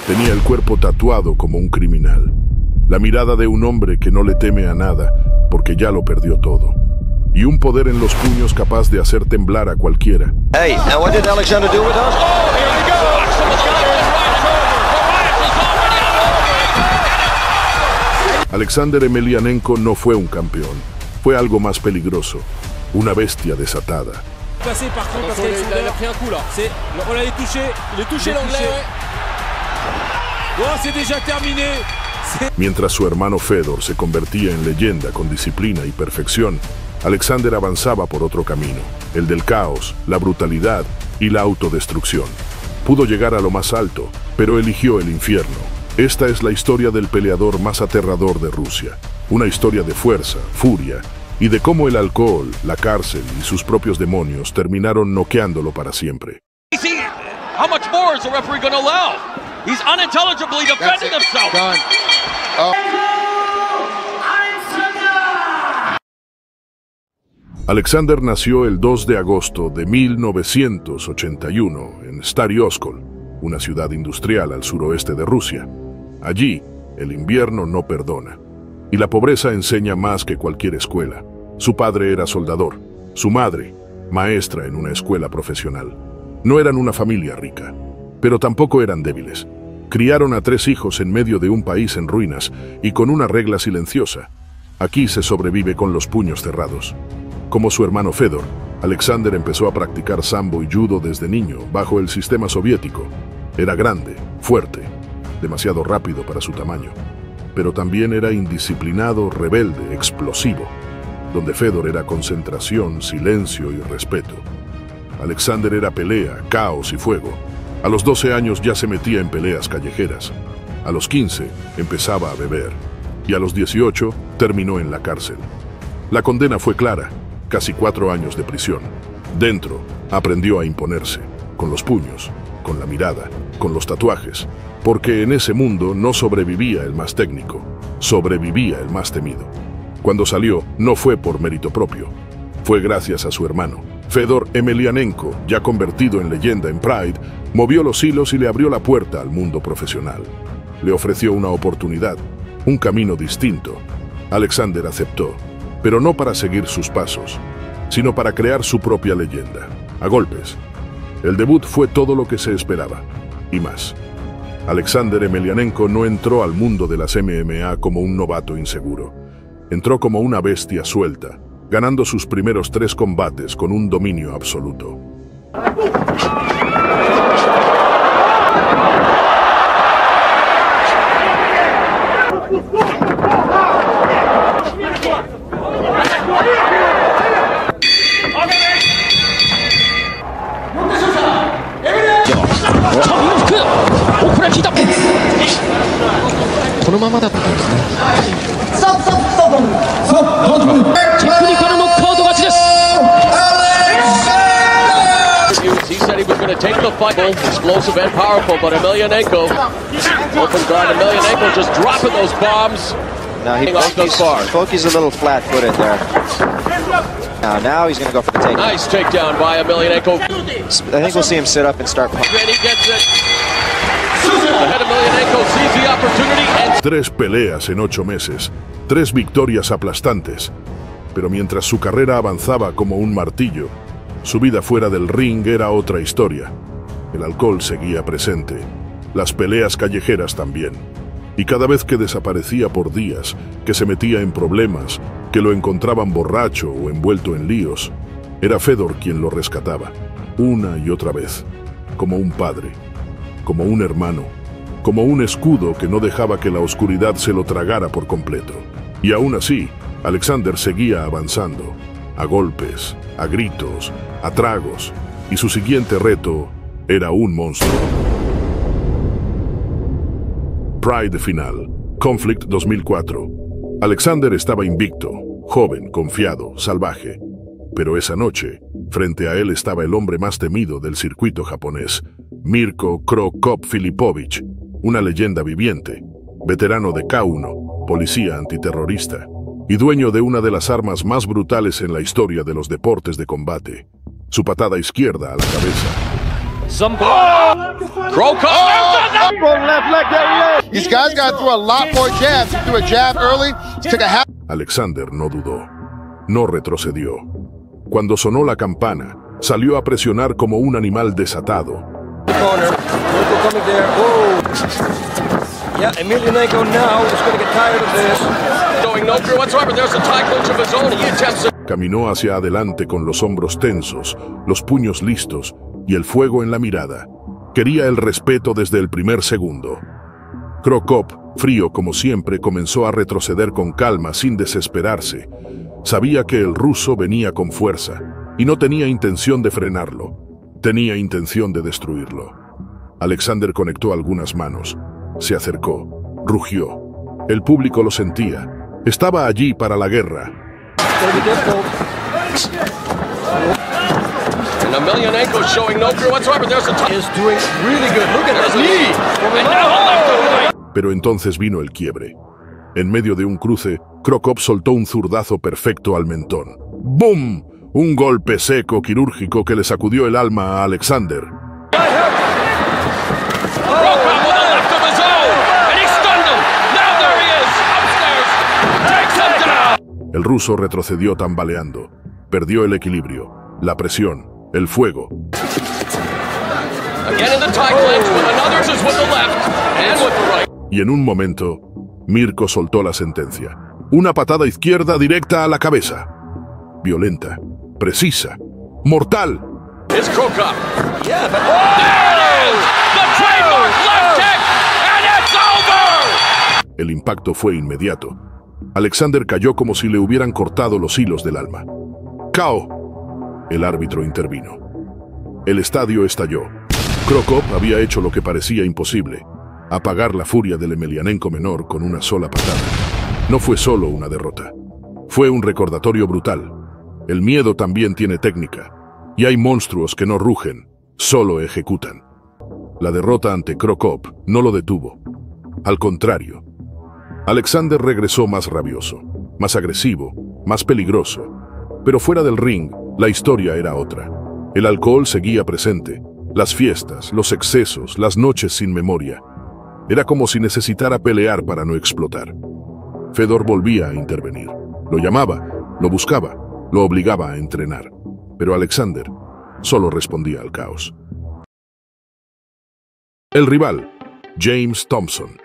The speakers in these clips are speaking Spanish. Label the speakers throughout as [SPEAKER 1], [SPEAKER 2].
[SPEAKER 1] Tenía el cuerpo tatuado como un criminal. La mirada de un hombre que no le teme a nada porque ya lo perdió todo. Y un poder en los puños capaz de hacer temblar a cualquiera.
[SPEAKER 2] Hey, and what did Alexander do with us?
[SPEAKER 3] Oh, here we go!
[SPEAKER 1] Alexander Emelianenko no fue un campeón. Fue algo más peligroso. Una bestia desatada.
[SPEAKER 3] Passé par contre parce qu'Alexander a pris un coup là. On l'a touché, il est touché l'anglais. Oh, c'est déjà terminé.
[SPEAKER 1] Mientras su hermano Fedor se convertía en leyenda con disciplina y perfección, Alexander avanzaba por otro camino, el del caos, la brutalidad y la autodestrucción. Pudo llegar a lo más alto, pero eligió el infierno. Esta es la historia del peleador más aterrador de Rusia. Una historia de fuerza, furia y de cómo el alcohol, la cárcel y sus propios demonios terminaron noqueándolo para siempre.
[SPEAKER 3] How much more is the referee going to allow? He's unintelligibly defending himself.
[SPEAKER 4] Done. Oh.
[SPEAKER 1] Alexander nació el 2 de agosto de 1981 en Stary Oskol, una ciudad industrial al suroeste de Rusia. Allí, el invierno no perdona, y la pobreza enseña más que cualquier escuela. Su padre era soldador, su madre, maestra en una escuela profesional. No eran una familia rica, pero tampoco eran débiles. Criaron a 3 hijos en medio de un país en ruinas y con una regla silenciosa. Aquí se sobrevive con los puños cerrados. Como su hermano Fedor, Alexander empezó a practicar sambo y judo desde niño, bajo el sistema soviético. Era grande, fuerte, demasiado rápido para su tamaño, pero también era indisciplinado, rebelde, explosivo. Donde Fedor era concentración, silencio y respeto. Alexander era pelea, caos y fuego. A los 12 años ya se metía en peleas callejeras. A los 15 empezaba a beber. Y a los 18 terminó en la cárcel. La condena fue clara, casi 4 años de prisión. Dentro aprendió a imponerse, con los puños, con la mirada, con los tatuajes, porque en ese mundo no sobrevivía el más técnico, sobrevivía el más temido. Cuando salió, no fue por mérito propio, fue gracias a su hermano. Fedor Emelianenko, ya convertido en leyenda en Pride, movió los hilos y le abrió la puerta al mundo profesional. Le ofreció una oportunidad, un camino distinto. Alexander aceptó, pero no para seguir sus pasos, sino para crear su propia leyenda, a golpes. El debut fue todo lo que se esperaba, y más. Alexander Emelianenko no entró al mundo de las MMA como un novato inseguro. Entró como una bestia suelta, ganando sus primeros 3 combates con un dominio absoluto.
[SPEAKER 3] He said he was going to take the fight. Explosive and powerful, but Emelianenko, open guard, Emelianenko just dropping those bombs.
[SPEAKER 2] Now Foki's a little flat-footed there. Now he's going to go for the takedown.
[SPEAKER 3] Nice takedown by Emelianenko.
[SPEAKER 2] I think we'll see him sit up and start.
[SPEAKER 3] And he gets it. The head of Emelianenko sees the opportunity and
[SPEAKER 1] 3 peleas en 8 meses, 3 victorias aplastantes. Pero mientras su carrera avanzaba como un martillo, su vida fuera del ring era otra historia. El alcohol seguía presente, las peleas callejeras también. Y cada vez que desaparecía por días, que se metía en problemas, que lo encontraban borracho o envuelto en líos, era Fedor quien lo rescataba, una y otra vez, como un padre, como un hermano, como un escudo que no dejaba que la oscuridad se lo tragara por completo. Y aún así, Alexander seguía avanzando, a golpes, a gritos, a tragos, y su siguiente reto era un monstruo. Pride final, Conflict 2004. Alexander estaba invicto, joven, confiado, salvaje. Pero esa noche, frente a él estaba el hombre más temido del circuito japonés, Mirko Cro Cop Filipovich, una leyenda viviente, veterano de K1, policía antiterrorista, y dueño de una de las armas más brutales en la historia de los deportes de combate, su patada izquierda a la cabeza.
[SPEAKER 3] Cro Cop.
[SPEAKER 2] Left leg
[SPEAKER 4] These guys got to throw a lot more jabs. He threw a jab early, took a half.
[SPEAKER 1] Alexander no dudó, no retrocedió. Cuando sonó la campana, salió a presionar como un animal desatado.
[SPEAKER 5] Yeah, Emelianenko now is going to get tired of this.
[SPEAKER 3] Showing no fear whatsoever. There's a tie clinch of his own. He attempts it.
[SPEAKER 1] Caminó hacia adelante con los hombros tensos, los puños listos y el fuego en la mirada. Quería el respeto desde el primer segundo. Cro Cop, frío como siempre, comenzó a retroceder con calma, sin desesperarse. Sabía que el ruso venía con fuerza y no tenía intención de frenarlo. Tenía intención de destruirlo. Alexander conectó algunas manos. Se acercó, rugió. El público lo sentía. Estaba allí para la guerra.
[SPEAKER 3] And Emelianenko showing no fear whatsoever. There's a tie.
[SPEAKER 5] Is doing really good. Look at his knee.
[SPEAKER 3] And now left to right.
[SPEAKER 1] Pero entonces vino el quiebre. En medio de un cruce, Cro Cop soltó un zurdazo perfecto al mentón. ¡Bum! Un golpe seco, quirúrgico, que le sacudió el alma a Alexander. El ruso retrocedió tambaleando. Perdió el equilibrio, la presión, el fuego. Y en un momento, Mirko soltó la sentencia. Una patada izquierda directa a la cabeza. Violenta, precisa, mortal.
[SPEAKER 3] It's Cro Cop.
[SPEAKER 5] Yeah, but
[SPEAKER 3] The trademark left kick, and it's over!
[SPEAKER 1] El impacto fue inmediato. Alexander cayó como si le hubieran cortado los hilos del alma. ¡Cao! El árbitro intervino. El estadio estalló. Cro Cop había hecho lo que parecía imposible: apagar la furia del Emelianenko menor con una sola patada. No fue solo una derrota. Fue un recordatorio brutal. El miedo también tiene técnica. Y hay monstruos que no rugen, solo ejecutan. La derrota ante Cro Cop no lo detuvo. Al contrario, Alexander regresó más rabioso, más agresivo, más peligroso. Pero fuera del ring, la historia era otra. El alcohol seguía presente, las fiestas, los excesos, las noches sin memoria. Era como si necesitara pelear para no explotar. Fedor volvía a intervenir. Lo llamaba, lo buscaba, lo obligaba a entrenar. Pero Alexander solo respondía al caos. El rival, James Thompson.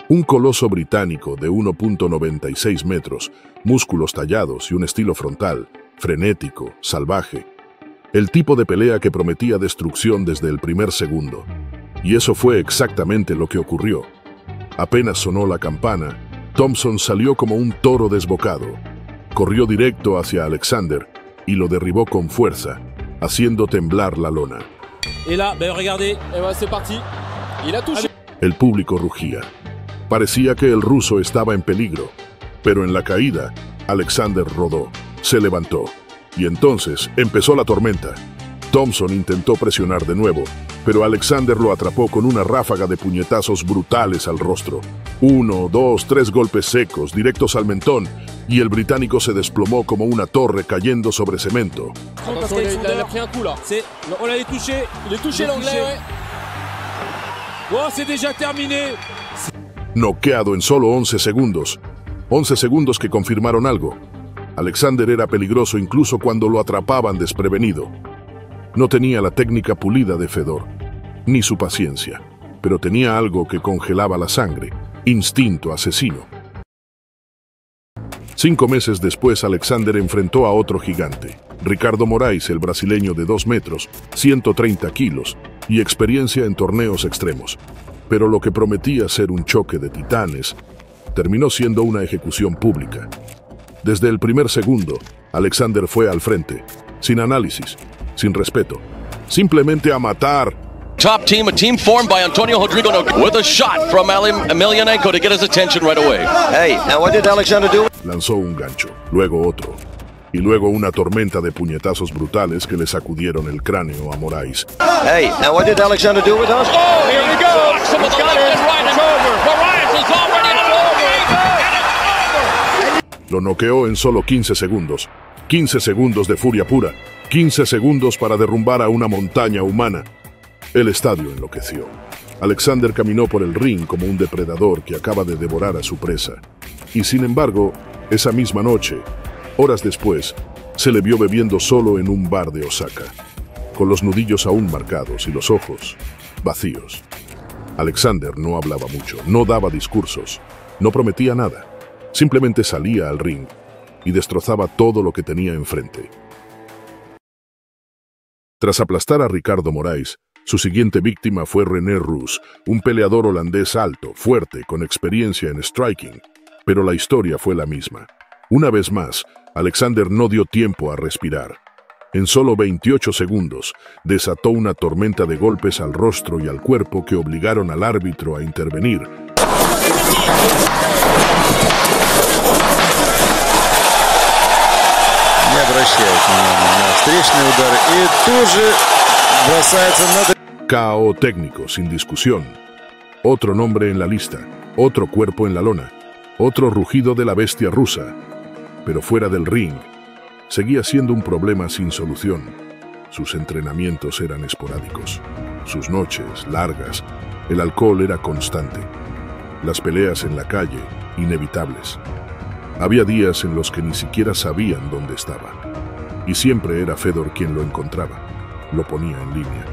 [SPEAKER 1] Un coloso británico de 1.96 metros, músculos tallados y un estilo frontal, frenético, salvaje. El tipo de pelea que prometía destrucción desde el primer segundo. Y eso fue exactamente lo que ocurrió. Apenas sonó la campana, Thompson salió como un toro desbocado. Corrió directo hacia Alexander y lo derribó con fuerza, haciendo temblar la lona.
[SPEAKER 6] Et là, regardez, c'est parti. Il a touché.
[SPEAKER 1] El público rugía. Parecía que el ruso estaba en peligro, pero en la caída, Alexander rodó, se levantó, y entonces empezó la tormenta. Thompson intentó presionar de nuevo, pero Alexander lo atrapó con una ráfaga de puñetazos brutales al rostro. 1, 2, 3 golpes secos, directos al mentón, y el británico se desplomó como una torre cayendo sobre cemento.
[SPEAKER 6] Attention, il a pris un coup là. On l'a touché, il est touché l'anglais, ouais. Oh, c'est déjà terminé.
[SPEAKER 1] Noqueado en solo 11 segundos. 11 segundos que confirmaron algo. Alexander era peligroso incluso cuando lo atrapaban desprevenido. No tenía la técnica pulida de Fedor, ni su paciencia, pero tenía algo que congelaba la sangre: instinto asesino. 5 meses después, Alexander enfrentó a otro gigante, Ricardo Moraes, el brasileño de 2 metros, 130 kilos y experiencia en torneos extremos. Pero lo que prometía ser un choque de titanes terminó siendo una ejecución pública. Desde el primer segundo, Alexander fue al frente, sin análisis, sin respeto, simplemente a matar.
[SPEAKER 3] Top team, a team formed by Antonio Rodrigo with a shot from Emelianenko to get his attention right away.
[SPEAKER 2] Hey, now what did Alexander do?
[SPEAKER 1] Lanzó un gancho, luego otro, y luego una tormenta de puñetazos brutales que le sacudieron el cráneo a Moraes.
[SPEAKER 2] Hey, now what did Alexander do with us?
[SPEAKER 3] Oh, here we go! He's got it. Right, Moraes is already over.
[SPEAKER 1] Lo noqueó en solo 15 segundos. 15 segundos de furia pura. 15 segundos para derrumbar a una montaña humana. El estadio enloqueció. Alexander caminó por el ring como un depredador que acaba de devorar a su presa. Y sin embargo, esa misma noche, horas después, se le vio bebiendo solo en un bar de Osaka, con los nudillos aún marcados y los ojos vacíos. Alexander no hablaba mucho, no daba discursos, no prometía nada. Simplemente salía al ring y destrozaba todo lo que tenía enfrente. Tras aplastar a Ricardo Moraes, su siguiente víctima fue René Roos, un peleador holandés alto, fuerte, con experiencia en striking. Pero la historia fue la misma. Una vez más, Alexander no dio tiempo a respirar. En solo 28 segundos, desató una tormenta de golpes al rostro y al cuerpo que obligaron al árbitro a intervenir. KO técnico, sin discusión. Otro nombre en la lista, otro cuerpo en la lona, otro rugido de la bestia rusa. Pero fuera del ring, seguía siendo un problema sin solución. Sus entrenamientos eran esporádicos, sus noches largas, el alcohol era constante, las peleas en la calle inevitables. Había días en los que ni siquiera sabían dónde estaba. Y siempre era Fedor quien lo encontraba. Lo ponía en línea.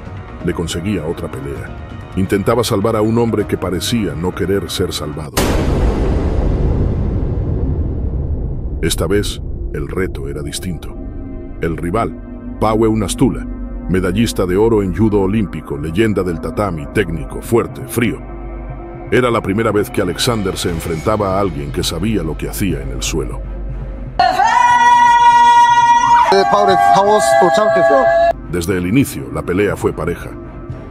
[SPEAKER 1] Le conseguía otra pelea. Intentaba salvar a un hombre que parecía no querer ser salvado. Esta vez, el reto era distinto. El rival, Paweł Nastula, medallista de oro en judo olímpico, leyenda del tatami, técnico, fuerte, frío. Era la primera vez que Alexander se enfrentaba a alguien que sabía lo que hacía en el suelo. Desde el inicio, la pelea fue pareja.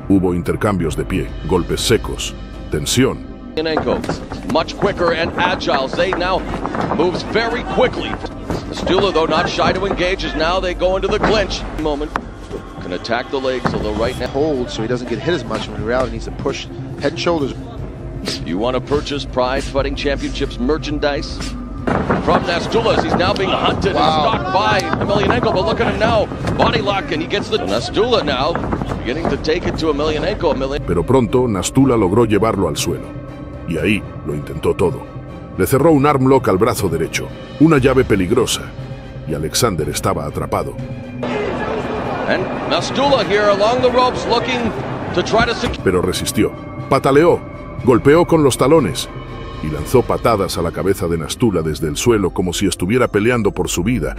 [SPEAKER 1] Hubo intercambios de pie, golpes secos, tensión.
[SPEAKER 3] Much quicker and agile. Zay now moves very quickly. Nastula, though, not shy to engage, as now they go into the clinch. Moment. Can attack the legs, although right now...
[SPEAKER 4] Hold so he doesn't get hit as much, when in reality he needs to push head and shoulders.
[SPEAKER 3] You want to purchase Pride Fighting Championships merchandise? From Nastula, he's now being hunted and stalked by Emelianenko, but look at him now. Body lock, and he gets the... Nastula now beginning to take it to Emelianenko.
[SPEAKER 1] Pero pronto, Nastula logró llevarlo al suelo. Y ahí lo intentó todo. Le cerró un armlock al brazo derecho, una llave peligrosa, y Alexander estaba atrapado.
[SPEAKER 3] And Nastula here along the ropes looking to try to secure...
[SPEAKER 1] Pero resistió, pataleó, golpeó con los talones y lanzó patadas a la cabeza de Nastula desde el suelo como si estuviera peleando por su vida.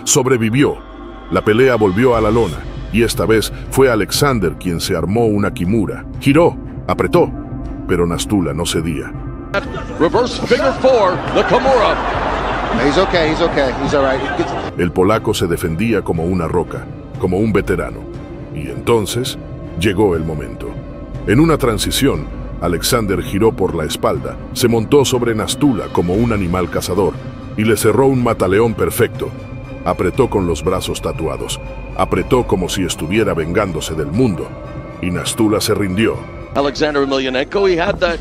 [SPEAKER 1] Sobrevivió. La pelea volvió a la lona. Y esta vez fue Alexander quien se armó una kimura. Giró, apretó, pero Nastula no cedía.
[SPEAKER 3] Reverse figure four, the kimura.
[SPEAKER 4] He's okay, he's all right.
[SPEAKER 1] El polaco se defendía como una roca, como un veterano. Y entonces llegó el momento. En una transición, Alexander giró por la espalda, se montó sobre Nastula como un animal cazador y le cerró un mataleón perfecto. Apretó con los brazos tatuados. Apretó como si estuviera vengándose del mundo. Y Nastula se rindió.
[SPEAKER 3] Alexander Emelianenko, he had that,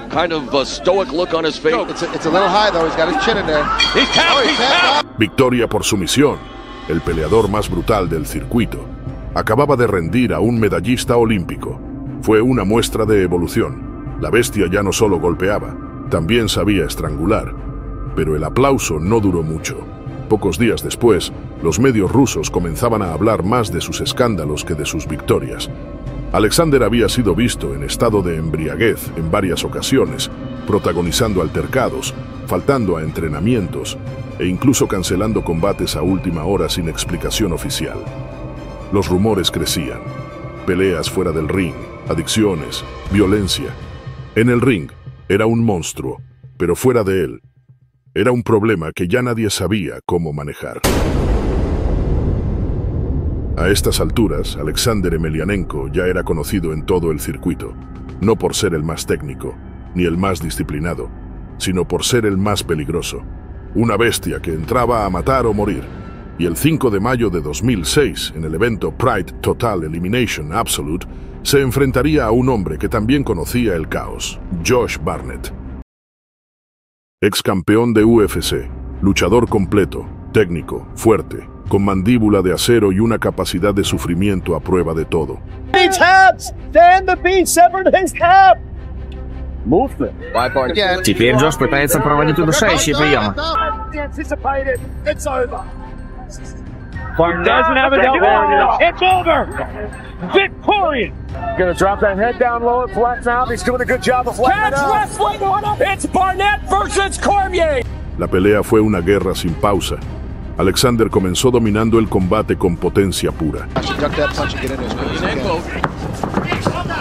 [SPEAKER 3] kind of a stoic look on his face.
[SPEAKER 4] It's a little high though, he's got his chin in there.
[SPEAKER 3] He's tapped.
[SPEAKER 1] Victoria por sumisión. El peleador más brutal del circuito. Acababa de rendir a un medallista olímpico. Fue una muestra de evolución. La bestia ya no solo golpeaba, también sabía estrangular. Pero el aplauso no duró mucho. Pocos días después, los medios rusos comenzaban a hablar más de sus escándalos que de sus victorias. Alexander había sido visto en estado de embriaguez en varias ocasiones, protagonizando altercados, faltando a entrenamientos e incluso cancelando combates a última hora sin explicación oficial. Los rumores crecían. Peleas fuera del ring, adicciones, violencia. En el ring era un monstruo, pero fuera de él era un problema que ya nadie sabía cómo manejar. A estas alturas, Alexander Emelianenko ya era conocido en todo el circuito, no por ser el más técnico, ni el más disciplinado, sino por ser el más peligroso. Una bestia que entraba a matar o morir. Y el 5 de mayo de 2006, en el evento Pride Total Elimination Absolute, se enfrentaría a un hombre que también conocía el caos, Josh Barnett. Ex campeón de UFC, luchador completo, técnico, fuerte, con mandíbula de acero y una capacidad de sufrimiento a prueba de todo.
[SPEAKER 7] Теперь Джош пытается проводить удушающие приемы.
[SPEAKER 5] Doesn't have it down. It's over. Victorious. Gonna drop that head down low and flatten out. He's doing a good job of flattening out. Wrestling. It's Barnett versus Cormier.
[SPEAKER 1] La pelea fue una guerra sin pausa. Alexander comenzó dominando el combate con potencia pura.
[SPEAKER 3] Emelianenko.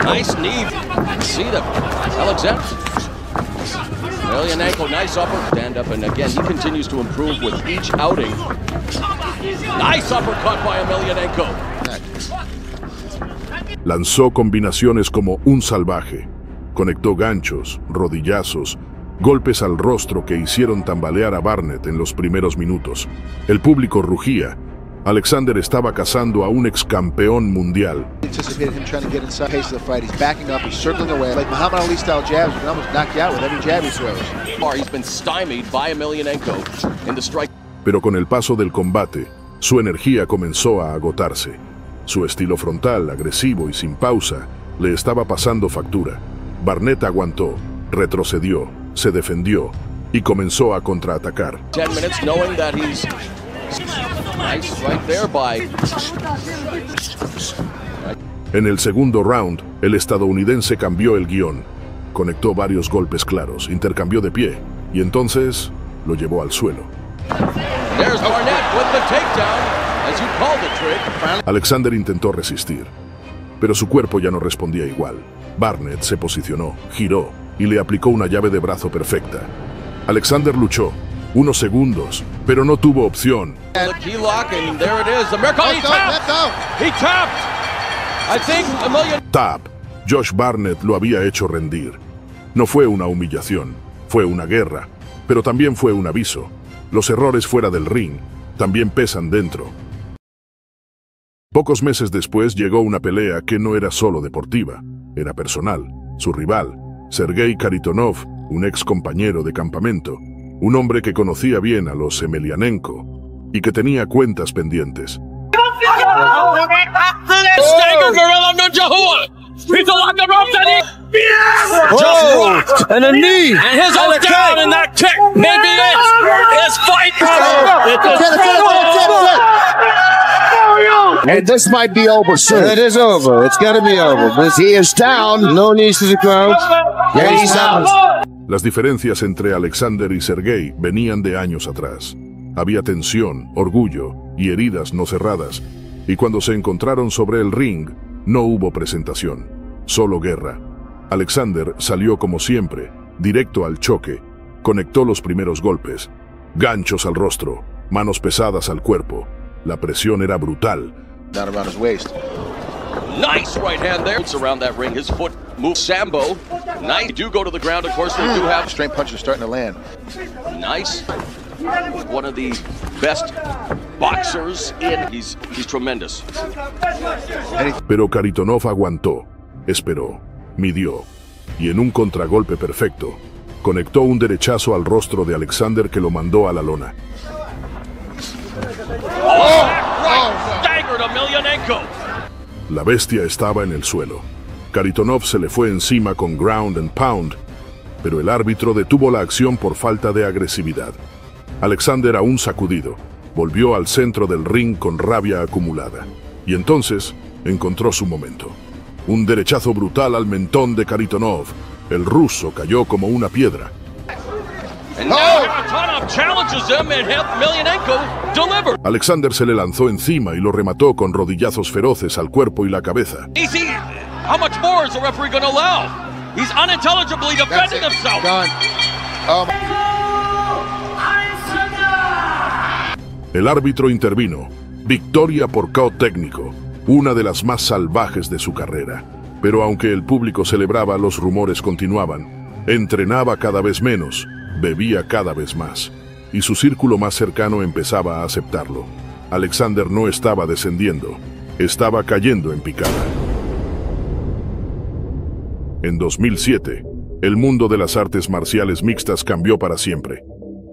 [SPEAKER 3] Nice knee. See them. Alexander. Emelianenko, nice upper. Stand up, and again, he continues to improve with each outing. Nice uppercut by Emelianenko.
[SPEAKER 1] Lanzó combinaciones como un salvaje. Conectó ganchos, rodillazos, golpes al rostro que hicieron tambalear a Barnett en los primeros minutos. El público rugía. Alexander estaba cazando a un ex campeón mundial. Pero con el paso del combate, su energía comenzó a agotarse. Su estilo frontal, agresivo y sin pausa, le estaba pasando factura. Barnett aguantó, retrocedió, se defendió y comenzó a contraatacar.
[SPEAKER 3] 10 minutes knowing that he's nice right there by.
[SPEAKER 1] En el segundo round, el estadounidense cambió el guión. Conectó varios golpes claros, intercambió de pie y entonces lo llevó al suelo.
[SPEAKER 3] There's Barnett with the takedown, as you called it, Trick.
[SPEAKER 1] Alexander intentó resistir, pero su cuerpo ya no respondía igual. Barnett se posicionó, giró y le aplicó una llave de brazo perfecta. Alexander luchó unos segundos, pero no tuvo opción.
[SPEAKER 3] The key lock, and there it is. The miracle. He tapped. He tapped. I think
[SPEAKER 1] Tap. Josh Barnett lo había hecho rendir. No fue una humillación, fue una guerra, pero también fue un aviso. Los errores fuera del ring también pesan dentro. Pocos meses después llegó una pelea que no era solo deportiva, era personal. Su rival, Sergei Kharitonov, un ex compañero de campamento, un hombre que conocía bien a los Emelianenko y que tenía cuentas pendientes.
[SPEAKER 5] And a knee. And his own down in that kick. Maybe it's fight.
[SPEAKER 4] And this might be over soon.
[SPEAKER 8] It is over. It's got to be over. But he is down. No knees to the ground. Yeah, he's down.
[SPEAKER 1] Las diferencias entre Alexander y Sergei venían de años atrás. Había tensión, orgullo y heridas no cerradas. Y cuando se encontraron sobre el ring, no hubo presentación, solo guerra. Alexander salió como siempre, directo al choque, conectó los primeros golpes, ganchos al rostro, manos pesadas al cuerpo. La presión era brutal.
[SPEAKER 4] Down around his waist.
[SPEAKER 3] nice right hand there. It's around that ring. His foot moves. Sambo. Nice. They do go to the ground. Of course, they do have
[SPEAKER 4] straight punches starting to land.
[SPEAKER 3] Nice. One of the best boxers in. He's tremendous.
[SPEAKER 1] Pero Kharitonov aguantó, esperó, midió y en un contragolpe perfecto conectó un derechazo al rostro de Alexander que lo mandó a la lona.
[SPEAKER 3] Staggered Emelianenko.
[SPEAKER 1] La bestia estaba en el suelo. Kharitonov se le fue encima con ground and pound, pero el árbitro detuvo la acción por falta de agresividad. Alexander, aún sacudido, volvió al centro del ring con rabia acumulada. Y entonces encontró su momento. Un derechazo brutal al mentón de Kharitonov. El ruso cayó como una piedra. Alexander se le lanzó encima y lo remató con rodillazos feroces al cuerpo y la cabeza. El árbitro intervino. Victoria por KO técnico, una de las más salvajes de su carrera. Pero aunque el público celebraba, los rumores continuaban. Entrenaba cada vez menos, bebía cada vez más, y su círculo más cercano empezaba a aceptarlo. Alexander no estaba descendiendo, estaba cayendo en picada. En 2007, el mundo de las artes marciales mixtas cambió para siempre.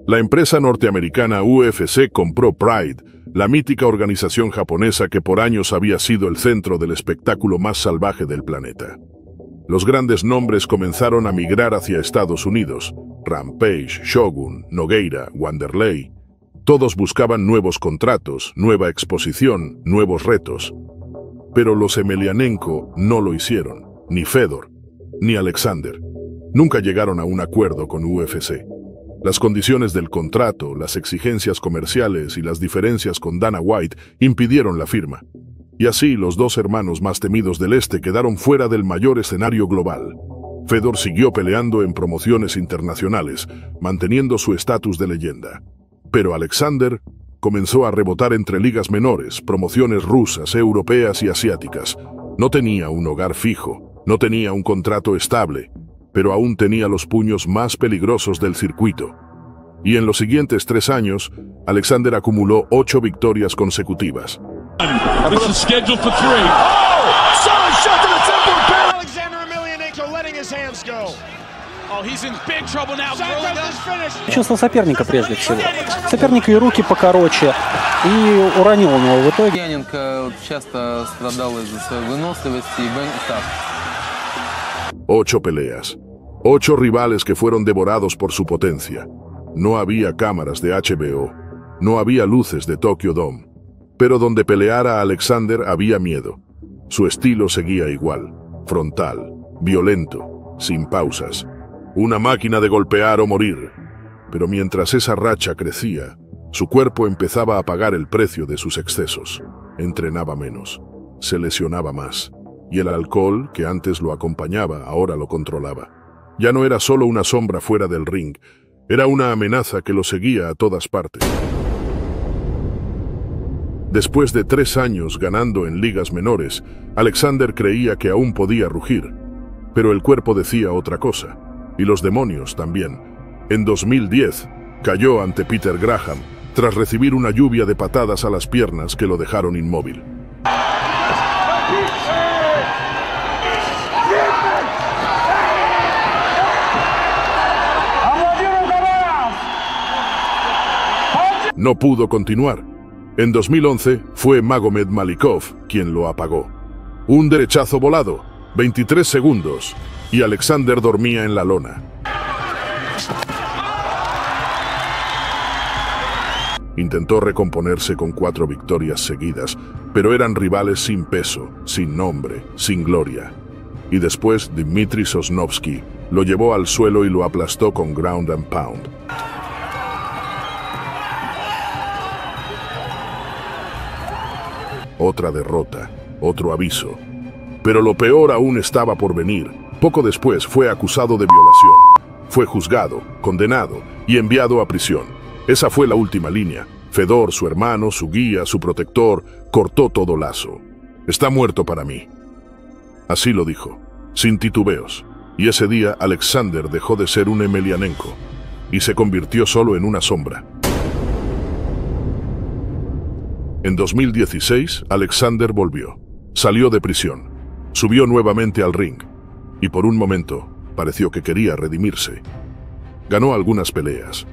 [SPEAKER 1] La empresa norteamericana UFC compró Pride, la mítica organización japonesa que por años había sido el centro del espectáculo más salvaje del planeta. Los grandes nombres comenzaron a migrar hacia Estados Unidos: Rampage, Shogun, Nogueira, Wanderlei. Todos buscaban nuevos contratos, nueva exposición, nuevos retos. Pero los Emelianenko no lo hicieron, ni Fedor, ni Alexander. Nunca llegaron a un acuerdo con UFC. Las condiciones del contrato, las exigencias comerciales y las diferencias con Dana White impidieron la firma. Y así los dos hermanos más temidos del Este quedaron fuera del mayor escenario global. Fedor siguió peleando en promociones internacionales, manteniendo su estatus de leyenda. Pero Alexander comenzó a rebotar entre ligas menores, promociones rusas, europeas y asiáticas. No tenía un hogar fijo, no tenía un contrato estable, pero aún tenía los puños más peligrosos del circuito. Y en los siguientes 3 años, Alexander acumuló 8 victorias consecutivas.
[SPEAKER 5] This is scheduled for 3. Oh! Solid shot to the temple. Alexander Emelianenko letting his hands go. Oh, he's in big trouble now.
[SPEAKER 9] Чувство соперника прежде всего. Соперника и руки покороче, и уронил он его в итоге.
[SPEAKER 10] Емельяненко часто страдал из-за своей выносливости и так.
[SPEAKER 1] 8 peleas. 8 rivales que fueron devorados por su potencia. No había cámaras de HBO. No había luces de Tokyo Dome. Pero donde peleara Alexander había miedo. Su estilo seguía igual, frontal, violento, sin pausas. Una máquina de golpear o morir. Pero mientras esa racha crecía, su cuerpo empezaba a pagar el precio de sus excesos. Entrenaba menos, se lesionaba más, y el alcohol, que antes lo acompañaba, ahora lo controlaba. Ya no era solo una sombra fuera del ring, era una amenaza que lo seguía a todas partes. Después de 3 años ganando en ligas menores, Alexander creía que aún podía rugir, pero el cuerpo decía otra cosa, y los demonios también. En 2010, cayó ante Peter Graham, tras recibir una lluvia de patadas a las piernas que lo dejaron inmóvil. No pudo continuar. En 2011 fue Magomed Malikov quien lo apagó. Un derechazo volado, 23 segundos, y Alexander dormía en la lona. Intentó recomponerse con 4 victorias seguidas, pero eran rivales sin peso, sin nombre, sin gloria. Y después Dmitry Sosnovsky lo llevó al suelo y lo aplastó con ground and pound. Otra derrota, otro aviso. Pero lo peor aún estaba por venir. Poco después fue acusado de violación. Fue juzgado, condenado y enviado a prisión. Esa fue la última línea. Fedor, su hermano, su guía, su protector, cortó todo lazo. Está muerto para mí. Así lo dijo, sin titubeos. Y ese día Alexander dejó de ser un Emelianenko y se convirtió solo en una sombra. En 2016, Alexander volvió. Salió de prisión. Subió nuevamente al ring. Y por un momento, pareció que quería redimirse. Ganó algunas peleas.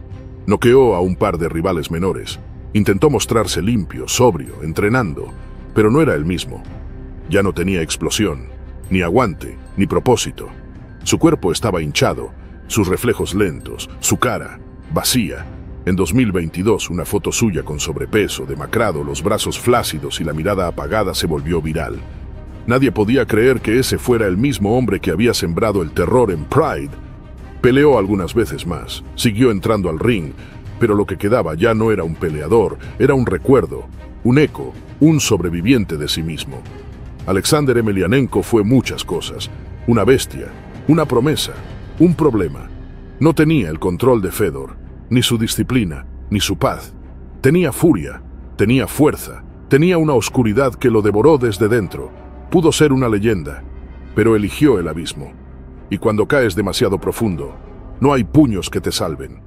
[SPEAKER 1] Noqueó a un par de rivales menores. Intentó mostrarse limpio, sobrio, entrenando. Pero no era el mismo. Ya no tenía explosión, ni aguante, ni propósito. Su cuerpo estaba hinchado, sus reflejos lentos, su cara vacía. En 2022, una foto suya con sobrepeso, demacrado, los brazos flácidos y la mirada apagada se volvió viral. Nadie podía creer que ese fuera el mismo hombre que había sembrado el terror en Pride. Peleó algunas veces más, siguió entrando al ring, pero lo que quedaba ya no era un peleador, era un recuerdo, un eco, un sobreviviente de sí mismo. Alexander Emelianenko fue muchas cosas, una bestia, una promesa, un problema. No tenía el control de Fedor, ni su disciplina, ni su paz. Tenía furia, tenía fuerza, tenía una oscuridad que lo devoró desde dentro. Pudo ser una leyenda, pero eligió el abismo. Y cuando caes demasiado profundo, no hay puños que te salven.